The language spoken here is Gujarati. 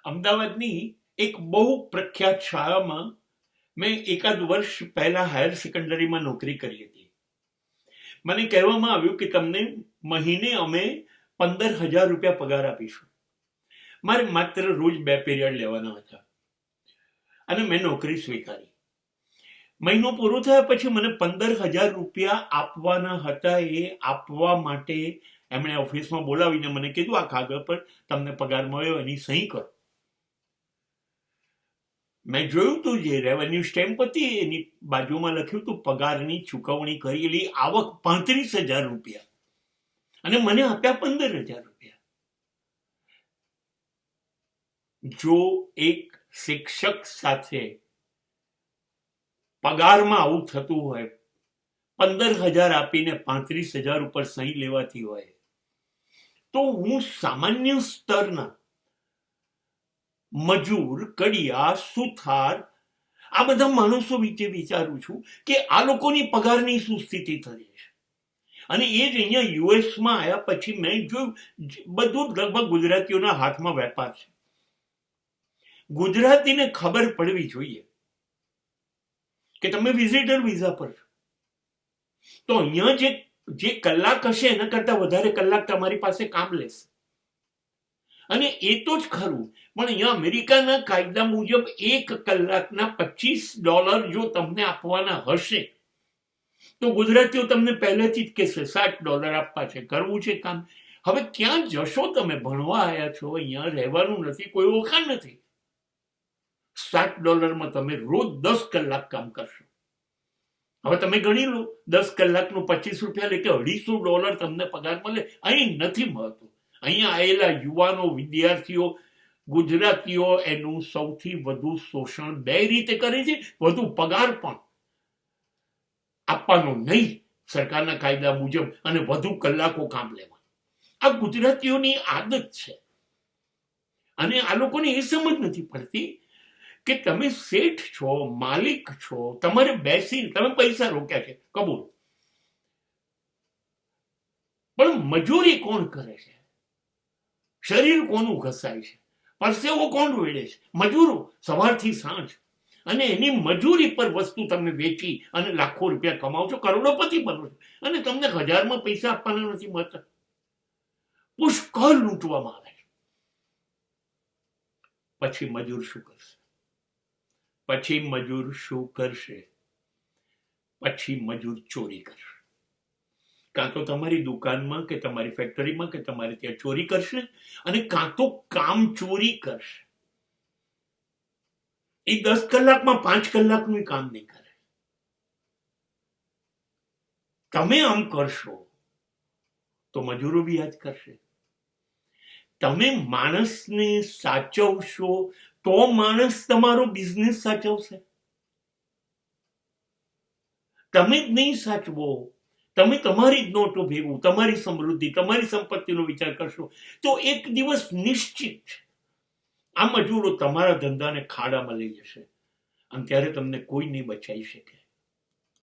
અમદાવાદની એક બહુ પ્રખ્યાત શાળામાં મેં એકાદ વર્ષ પહેલા હાયર સેકન્ડરીમાં નોકરી કરી હતી. મને કહેવામાં આવ્યું કે તમને મહિને અમે 15,000 રૂપિયા પગાર આપીશું. મારે માત્ર રોજ 2 પીરિયડ લેવાના હતા અને મેં નોકરી સ્વીકારી. મહિનો પૂરો થયા પછી મને 15,000 રૂપિયા આપવાના હતા. એ આપવા માટે એમણે ઓફિસમાં બોલાવીને મને કીધું, આ કાગળ પર તમને પગાર મળ્યો એની સહી કરો. મેં જોયું તું જે રેવન્યુ સ્ટેમ્પ હતી એની બાજુમાં લખ્યું હતું પગારની ચૂકવણી કરેલી આવક 35,000 રૂપિયા અને મને આપ્યા 15,000 રૂપિયા. જો એક શિક્ષક સાથે પગારમાં આવું થતું હોય, 15,000 આપીને 35,000 ઉપર સહી લેવાતી હોય, તો હું સામાન્ય સ્તરના મજૂર, કડિયા, સુથાર આ બધા માણસો વિશે વિચારું છું કે આ લોકોની પગારની શું સ્થિતિ થઈ છે. અને એ જ અહીંયા યુએસમાં આવ્યા પછી મેં જોયું બધું લગભગ ગુજરાતીઓના હાથમાં વેપાર છે. ગુજરાતીને ખબર પડવી જોઈએ કે તમે વિઝિટર વિઝા પર છો તો અહીંયા જે કલાક હશે એના કરતા વધારે કલાક તમારી પાસે કામ લેશે. અને એ તો જ ખરું, પણ અહીંયા અમેરિકાના કાયદા મુજબ 1 કલાકના $25 જો તમને આપવાના હશે તો ગુજરાતીઓ તમને પહેલેથી જ કહેશે $60 આપવા છે, કરવું છે કામ. હવે ક્યાં જશો તમે? ભણવા આવ્યા છો, અહીંયા રહેવાનું નથી, કોઈ ઓળખાણ નથી. $60 તમે રોજ 10 કલાક કામ કરશો. હવે તમે ગણી લો, 10 કલાકનું 25 રૂપિયા એટલે કે $250 તમને પગાર મળે. અહીં નથી મળતું. અહીંયા આવેલા યુવાનો, વિદ્યાર્થીઓ, ગુજરાતીઓ એનું સૌથી વધુ શોષણ 2 રીતે કરે છે. વધુ પગાર પણ આપવાનો નહીં સરકારના કાયદા મુજબ અને વધુ કલાકો કામ લેવા. આ ગુજરાતીઓની આદત છે. અને આ લોકોને એ સમજ નથી પડતી કે તમે શેઠ છો, માલિક છો, તમારે બેસી તમે પૈસા રોક્યા છે, કબૂલ, પણ મજૂરી કોણ કરે છે? શરીર કોનું ઘસાય છે? પરસેવો કોણ વેડે છે? મજૂરો, સવારથી સાંજ. અને એની મજૂરી પર વસ્તુ તમે વેચી અને લાખો રૂપિયા કમાવ છો, કરોડોપતિ બનો છો, અને તમને 1000માં પૈસા આપવાના નથી મળતા. પુષ્કળ લૂંટવામાં આવે છે. પછી મજૂર શું કરશે? પછી મજૂર શું કરશે? પછી મજૂર ચોરી કરશે. કાં તો તમારી દુકાનમાં કે તમારી ફેક્ટરીમાં કે તમારે ત્યાં ચોરી કરશે, અને કાં તો કામ ચોરી કરશે. એ 10 કલાકમાં 5 કલાકનું કામ નહીં કરે. તમે આમ કરશો તો મજૂરો બી આ જ કરશે. તમે માણસને સાચવશો તો માણસ તમારો બિઝનેસ સાચવશે. તમે જ નહીં સાચવો, તમે તમારી જ નોટો ભેગું, તમારી સમૃદ્ધિ, તમારી સંપત્તિનો વિચાર કરશો તો એક દિવસ નિશ્ચિત છે આ મજૂરો તમારા ધંધાને ખાડામાં લઈ જશે અને ત્યારે તમને કોઈ નહીં બચાવી શકે.